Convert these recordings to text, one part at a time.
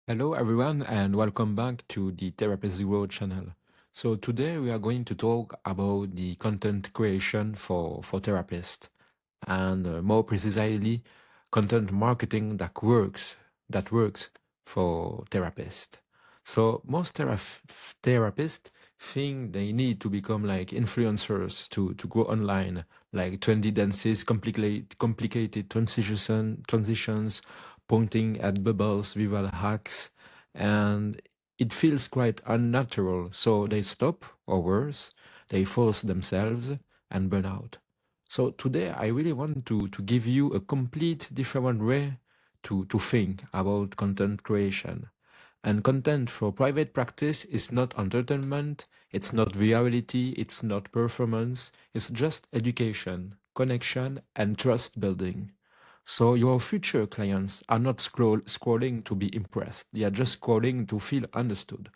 Hello everyone and welcome back to the Therapist Zero channel. So today we are going to talk about the content creation for therapists and more precisely content marketing that works for therapists. So most therapists think they need to become like influencers to grow online, like trendy dances, complicated transitions, pointing at bubbles, viral hacks, and it feels quite unnatural. So they stop, or worse, they force themselves and burn out. So today I really want to give you a complete different way to think about content creation. And content for private practice is not entertainment, it's not virality, it's not performance, it's just education, connection, and trust building. So your future clients are not scrolling to be impressed. They are just scrolling to feel understood.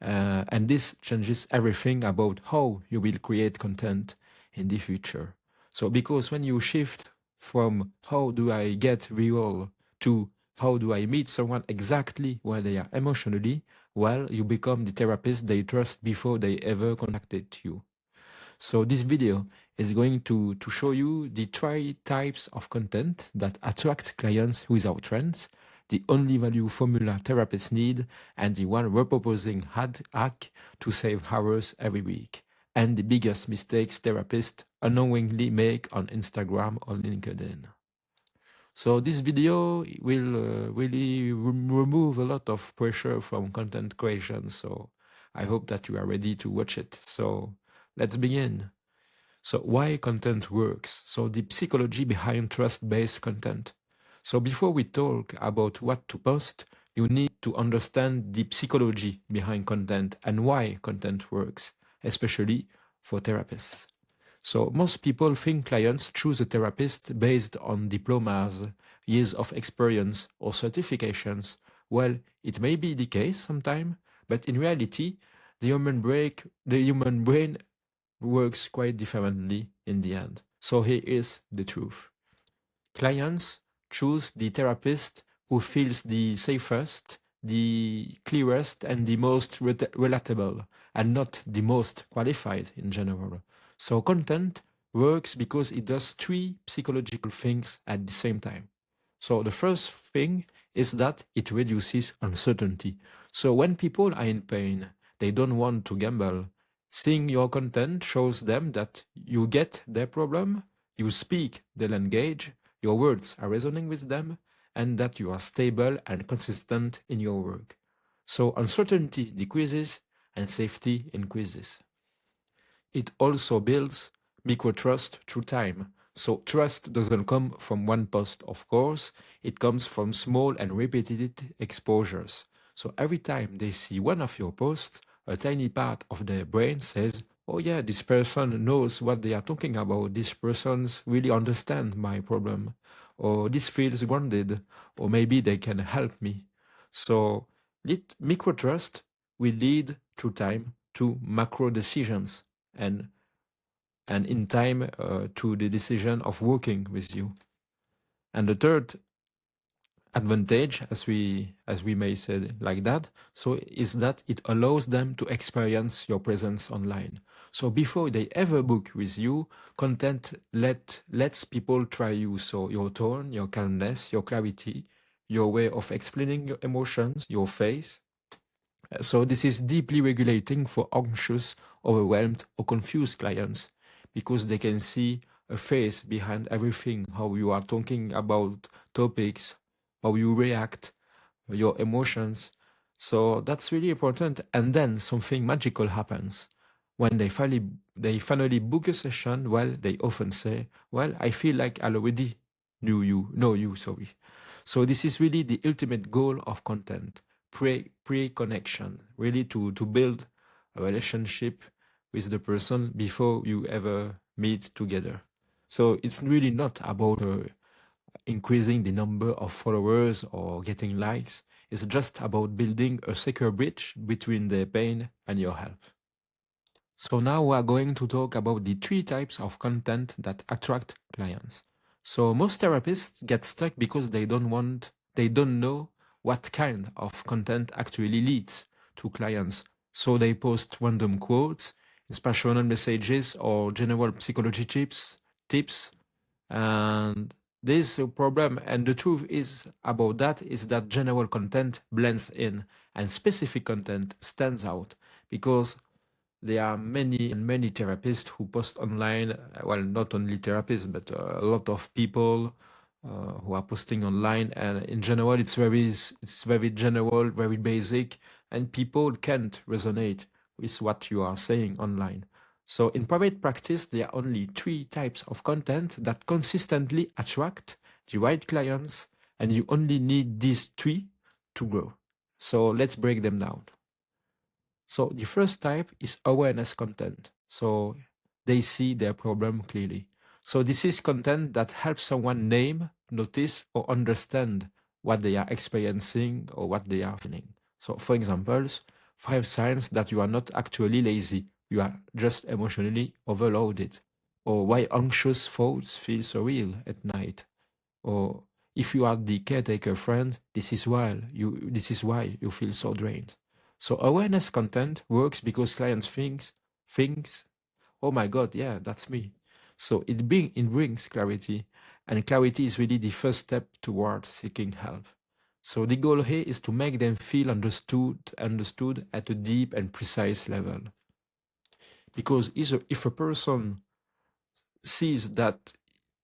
And this changes everything about how you will create content in the future. So because when you shift from how do I get real to how do I meet someone exactly where they are emotionally, well, you become the therapist they trust before they ever contacted you. So this video is going to show you the three types of content that attract clients without trends, the only value formula therapists need, and the one we're proposing hack to save hours every week, and the biggest mistakes therapists unknowingly make on Instagram or LinkedIn. So this video will really remove a lot of pressure from content creation. So I hope that you are ready to watch it. So let's begin. So why content works? So the psychology behind trust-based content. So before we talk about what to post, you need to understand the psychology behind content and why content works, especially for therapists. So most people think clients choose a therapist based on diplomas, years of experience, or certifications. Well, it may be the case sometime, but in reality, the human brain works quite differently in the end. So here is the truth. Clients choose the therapist who feels the safest, the clearest, and the most relatable, and not the most qualified in general. So content works because it does three psychological things at the same time. So the first thing is that it reduces uncertainty. So when people are in pain, they don't want to gamble. Seeing your content shows them that you get their problem, you speak, they'll engage, your words are resonating with them, and that you are stable and consistent in your work. So uncertainty decreases and safety increases. It also builds micro-trust through time. So trust doesn't come from one post, of course. It comes from small and repeated exposures. So every time they see one of your posts, a tiny part of their brain says, oh yeah, this person knows what they are talking about. This person's really understand my problem. Or this feels grounded. Or maybe they can help me. So micro-trust will lead through time to macro decisions and in time to the decision of working with you. And the third advantage, as we may say it like that, so is that it allows them to experience your presence online. So before they ever book with you, content lets people try you. So your tone, your calmness, your clarity, your way of explaining your emotions, your face. So this is deeply regulating for anxious, overwhelmed, or confused clients because they can see a face behind everything, how you are talking about topics, how you react, your emotions. So that's really important. And then something magical happens. When they finally book a session, well, they often say, well, I feel like I already know you, sorry. So this is really the ultimate goal of content, pre-connection, really to build a relationship with the person before you ever meet together. So it's really not about increasing the number of followers or getting likes. It's just about building a secure bridge between their pain and your help. So now we are going to talk about the three types of content that attract clients. So most therapists get stuck because they don't know what kind of content actually leads to clients. So they post random quotes, inspirational messages, or general psychology tips, and this problem. And the truth is about that is that general content blends in, and specific content stands out because there are many and many therapists who post online. Well, not only therapists, but a lot of people who are posting online. And in general, it's very general, very basic, and people can't resonate with what you are saying online. So in private practice, there are only three types of content that consistently attract the right clients, and you only need these three to grow. So let's break them down. So the first type is awareness content. So they see their problem clearly. So this is content that helps someone name, notice, or understand what they are experiencing or what they are feeling. So for examples, 5 signs that you are not actually lazy. You are just emotionally overloaded. Or why anxious thoughts feel so real at night. Or if you are the caretaker friend, this is why you feel so drained. So awareness content works because clients thinks, oh my God, yeah, that's me. So it brings clarity, and clarity is really the first step toward seeking help. So the goal here is to make them feel understood at a deep and precise level. Because if a person sees that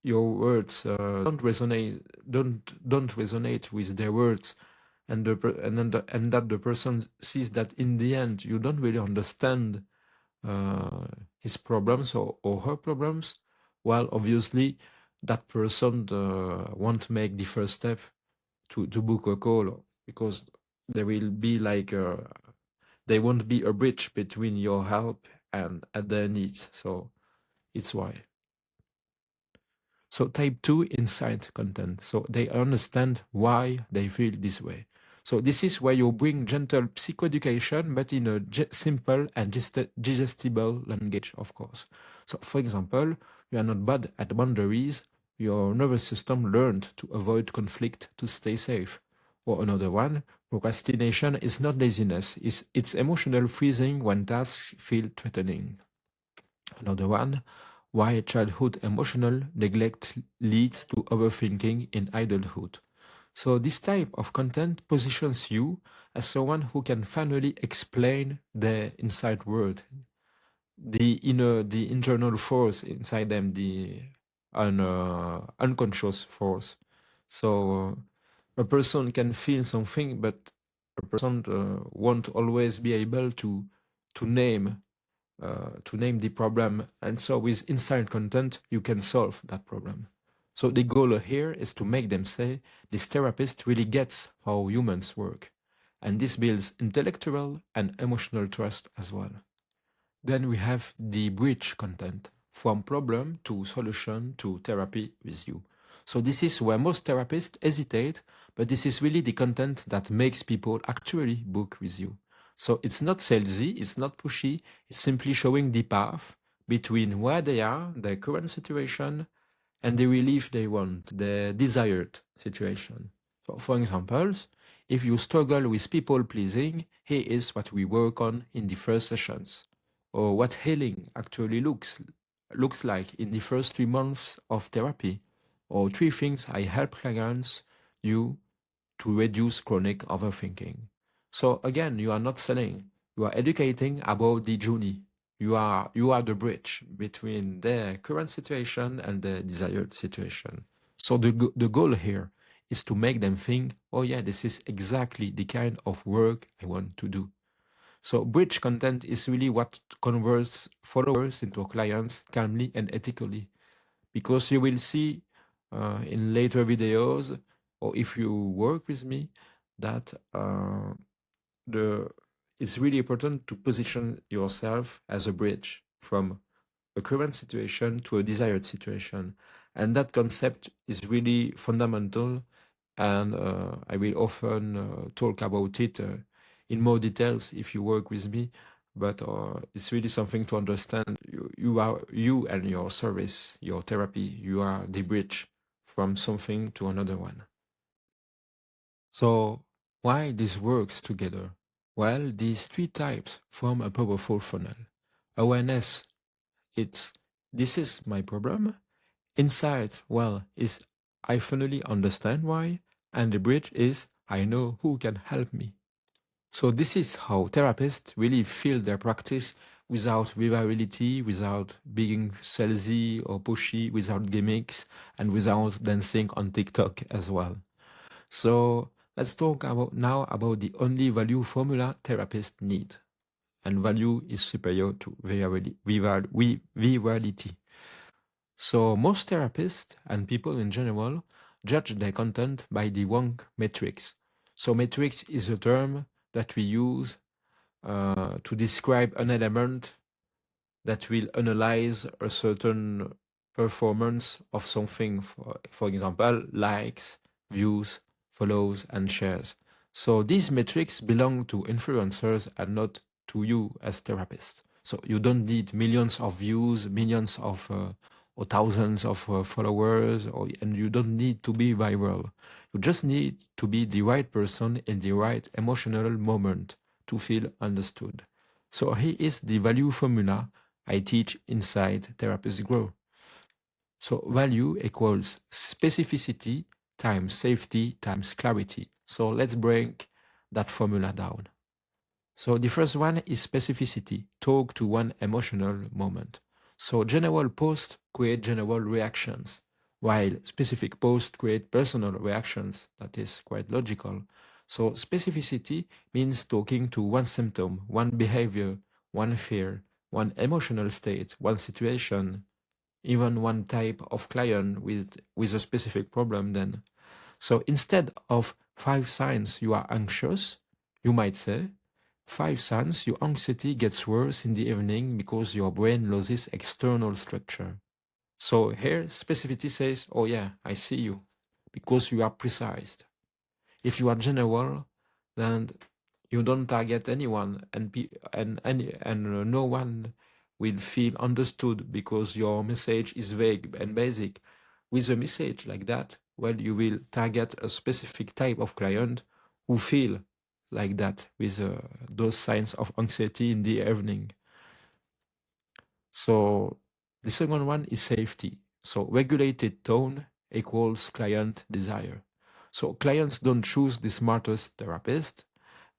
your words don't resonate with their words, and and that the person sees that in the end you don't really understand his problems or her problems, well, obviously that person won't make the first step to book a call, because there will be like there won't be a bridge between your help and their needs. So it's why. So type 2, insight content. So they understand why they feel this way. So this is where you bring gentle psychoeducation, but in a simple and digestible language, of course. So for example, you are not bad at boundaries. Your nervous system learned to avoid conflict to stay safe. Or another one, procrastination is not laziness. It's emotional freezing when tasks feel threatening. Another one, why childhood emotional neglect leads to overthinking in adulthood. So this type of content positions you as someone who can finally explain the inside world, the internal force inside them, the unconscious force. So a person can feel something, but a person won't always be able to name the problem. And so with inside content, you can solve that problem. So the goal here is to make them say, this therapist really gets how humans work. And this builds intellectual and emotional trust as well. Then we have the bridge content, from problem to solution to therapy with you. So this is where most therapists hesitate, but this is really the content that makes people actually book with you. So it's not salesy, it's not pushy, it's simply showing the path between where they are, their current situation, and the relief they want, the desired situation. So for examples, if you struggle with people pleasing, here is what we work on in the first sessions, or what healing actually looks like in the first 3 months of therapy, or 3 things I help clients you to reduce chronic overthinking. So again, you are not selling, you are educating about the journey. You are the bridge between their current situation and the desired situation. So the goal here is to make them think, oh yeah, this is exactly the kind of work I want to do. So bridge content is really what converts followers into clients calmly and ethically, because you will see in later videos, or if you work with me, that the it's really important to position yourself as a bridge from a current situation to a desired situation. And that concept is really fundamental, and I will often talk about it in more details if you work with me. But it's really something to understand. You and your service, your therapy, you are the bridge from something to another one. So Why this works together? Well, these three types form a powerful funnel. Awareness, it's this is my problem. Insight, well, is I finally understand why. And the bridge is I know who can help me. So this is how therapists really feel their practice without virality, without being salesy or pushy, without gimmicks, and without dancing on TikTok as well. So let's talk about now about the only value formula therapists need. And value is superior to virality. So most therapists and people in general judge their content by the wrong metrics. So metrics is a term that we use to describe an element that will analyze a certain performance of something. For example, likes, views, follows, and shares. So these metrics belong to influencers and not to you as therapists. So you don't need millions of views, millions of or thousands of followers, and you don't need to be viral. You just need to be the right person in the right emotional moment to feel understood. So here is the value formula I teach inside Therapist Grow. So value equals specificity times safety times clarity. So let's break that formula down. So the first one is specificity, talk to one emotional moment. So general posts create general reactions, while specific posts create personal reactions. That is quite logical. So specificity means talking to one symptom, one behavior, one fear, one emotional state, one situation, even one type of client with a specific problem then. So instead of 5 signs you are anxious, you might say, 5 signs your anxiety gets worse in the evening because your brain loses external structure. So here specificity says, oh yeah, I see you, because you are precise. If you are general, then you don't target anyone, and no one will feel understood because your message is vague and basic. With a message like that, well, you will target a specific type of client who feel like that with those signs of anxiety in the evening. So the second one is safety. So regulated tone equals client desire. So clients don't choose the smartest therapist,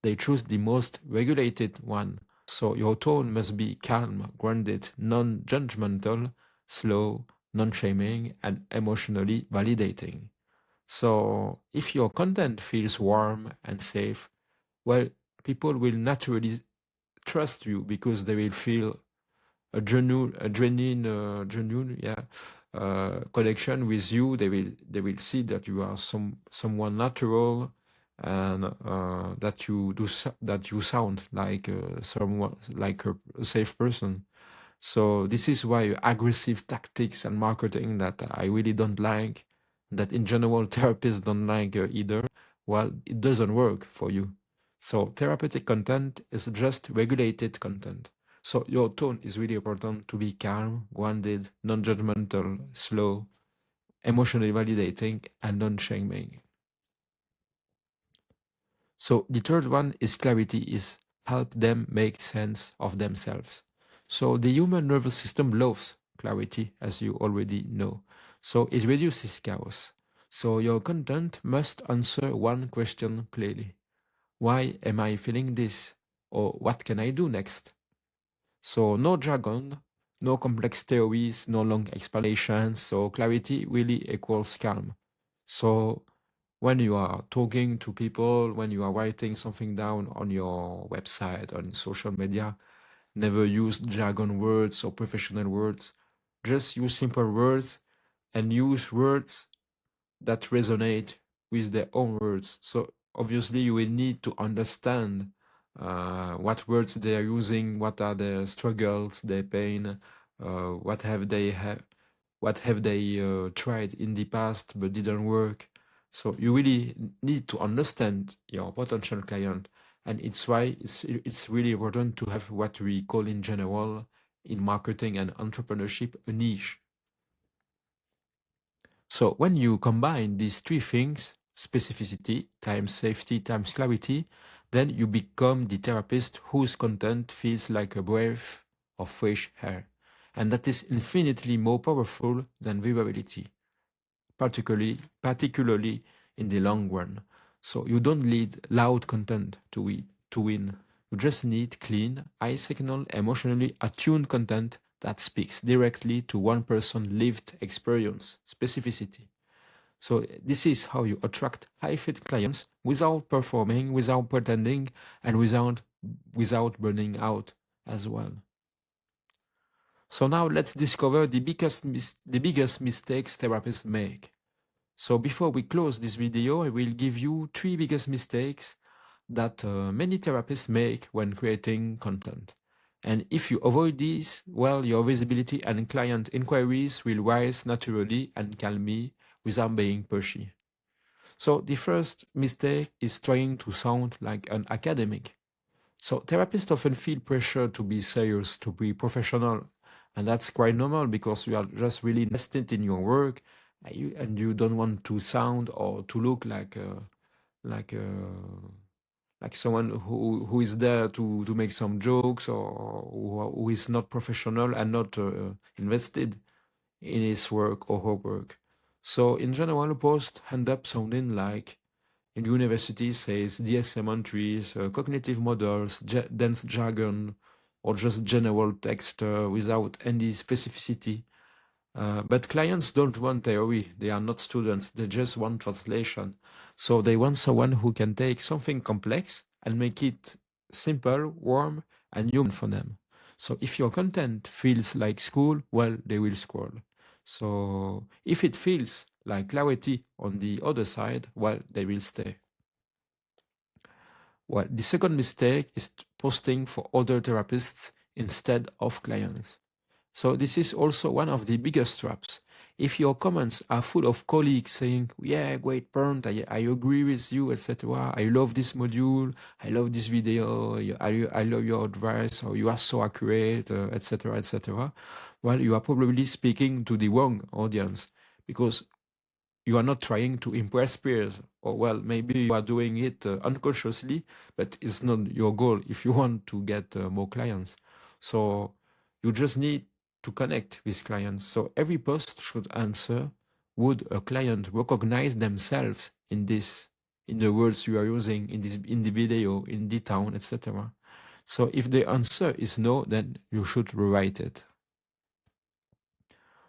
they choose the most regulated one. So your tone must be calm, grounded, non-judgmental, slow, non-shaming, and emotionally validating. So if your content feels warm and safe, well, people will naturally trust you because they will feel genuine, yeah, connection with you. They will see that you are someone natural, and that you sound like someone like a safe person. So this is why aggressive tactics and marketing that I really don't like, that in general therapists don't like either, well, it doesn't work for you. So therapeutic content is just regulated content. So your tone is really important to be calm, grounded, non-judgmental, slow, emotionally validating, and non-shaming. So the third one is clarity, is help them make sense of themselves. So the human nervous system loves clarity, as you already know. So it reduces chaos. So your content must answer one question clearly. Why am I feeling this? Or what can I do next? So no jargon, no complex theories, no long explanations. So clarity really equals calm. So when you are talking to people, when you are writing something down on your website, on social media, never use jargon words or professional words. Just use simple words, and use words that resonate with their own words. So obviously you will need to understand what words they are using, what are their struggles, their pain, what have they tried in the past but didn't work. So you really need to understand your potential client, and it's why it's really important to have what we call in general in marketing and entrepreneurship a niche. So when you combine these three things, specificity times safety times clarity, then you become the therapist whose content feels like a breath of fresh air. And that is infinitely more powerful than variability, particularly in the long run. So you don't need loud content to win. You just need clean, high signal, emotionally attuned content that speaks directly to one person's lived experience, specificity. So this is how you attract high fit clients without performing, without pretending, and without burning out as well. So now let's discover the biggest mistakes therapists make. So before we close this video, I will give you 3 biggest mistakes that many therapists make when creating content. And if you avoid these, well, your visibility and client inquiries will rise naturally and calmly without being pushy. So the first mistake is trying to sound like an academic. So therapists often feel pressure to be serious, to be professional, and that's quite normal because you are just really invested in your work, and you don't want to sound or to look like like someone who is there to make some jokes, or who is not professional and not invested in his work or her work. So in general, posts end up sounding like in university says DSM entries, cognitive models, dense jargon, or just general text without any specificity. But clients don't want theory. They are not students. They just want translation. So they want someone who can take something complex and make it simple, warm, and human for them. So if your content feels like school, well, they will scroll. So if it feels like clarity on the other side, well, they will stay. Well, the second mistake is posting for other therapists instead of clients. So this is also one of the biggest traps. If your comments are full of colleagues saying, yeah, great point, I agree with you, etc. I love this module, I love this video, I love your advice, or you are so accurate, etc., etc. Well, you are probably speaking to the wrong audience, because you are not trying to impress peers, or well, maybe you are doing it unconsciously, but it's not your goal if you want to get more clients. So you just need to connect with clients. So every post should answer, would a client recognize themselves in this, in the words you are using in this, in the video, in the town, etc. So if the answer is no, then you should rewrite it.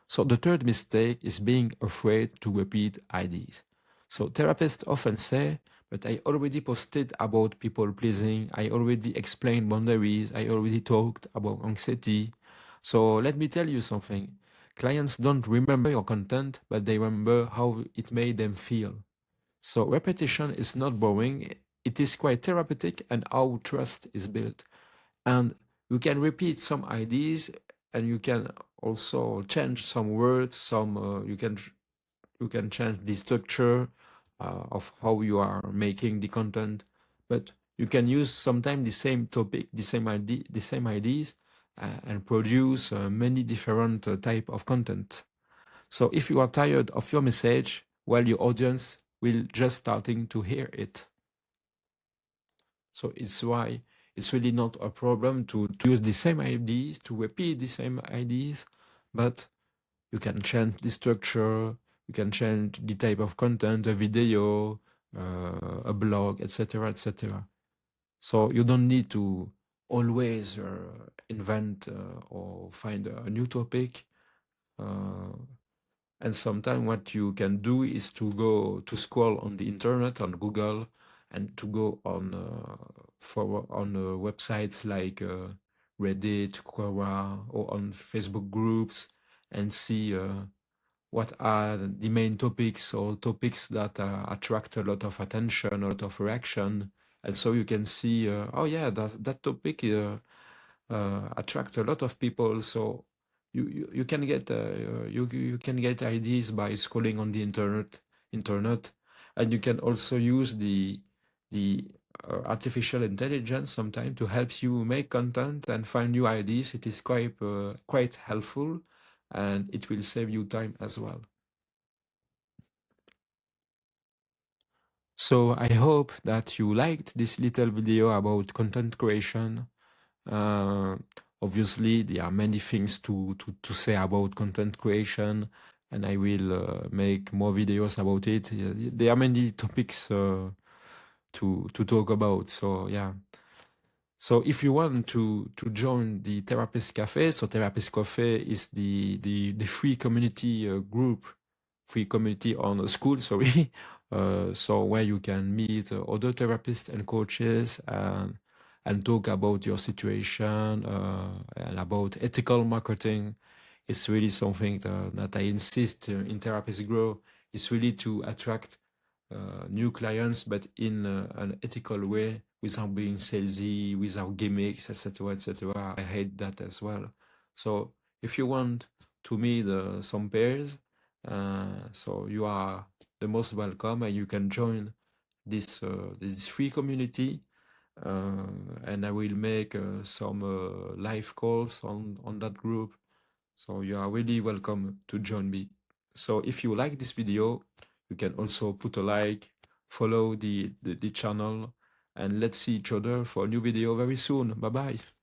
So the third mistake is being afraid to repeat ideas. So therapists often say, but I already posted about people pleasing, I already explained boundaries, I already talked about anxiety. So let me tell you something. Clients don't remember your content, but they remember how it made them feel. So repetition is not boring, it is quite therapeutic, and how trust is built. And you can repeat some ideas, and you can also change some words, some you can change the structure of how you are making the content, but you can use sometimes the same topic, the same ideas, and produce many different type of content. So if you are tired of your message, well, your audience will just starting to hear it. So it's why it's really not a problem to use the same ideas, to repeat the same ideas, but you can change the structure, you can change the type of content, a video, a blog, etc., etc. So you don't need to always invent or find a new topic. Uh, and sometimes what you can do is to go to scroll on the internet, on Google, and to go on websites like Reddit, Quora, or on Facebook groups, and see what are the main topics, or topics that attract a lot of attention, a lot of reaction. And so you can see, oh yeah, that topic attract a lot of people. So you can get you can get ideas by scrolling on the internet, and you can also use the artificial intelligence sometimes to help you make content and find new ideas. It is quite helpful, and it will save you time as well. So I hope that you liked this little video about content creation. Uh, Obviously, there are many things to say about content creation, and I will make more videos about it. There are many topics to talk about. So yeah. So if you want to join the Therapist Cafe, so Therapist Cafe is the free community group, free community on a school, sorry. So where you can meet other therapists and coaches and talk about your situation and about ethical marketing. It's really something that I insist in Therapist Grow. It's really to attract new clients, but in an ethical way, without being salesy, without gimmicks, etc., etc. I hate that as well. So if you want to meet some pairs, so you are the most welcome, and you can join this free community. And I will make some live calls on that group. So you are really welcome to join me. So if you like this video, you can also put a like, follow the channel, and let's see each other for a new video very soon. Bye bye.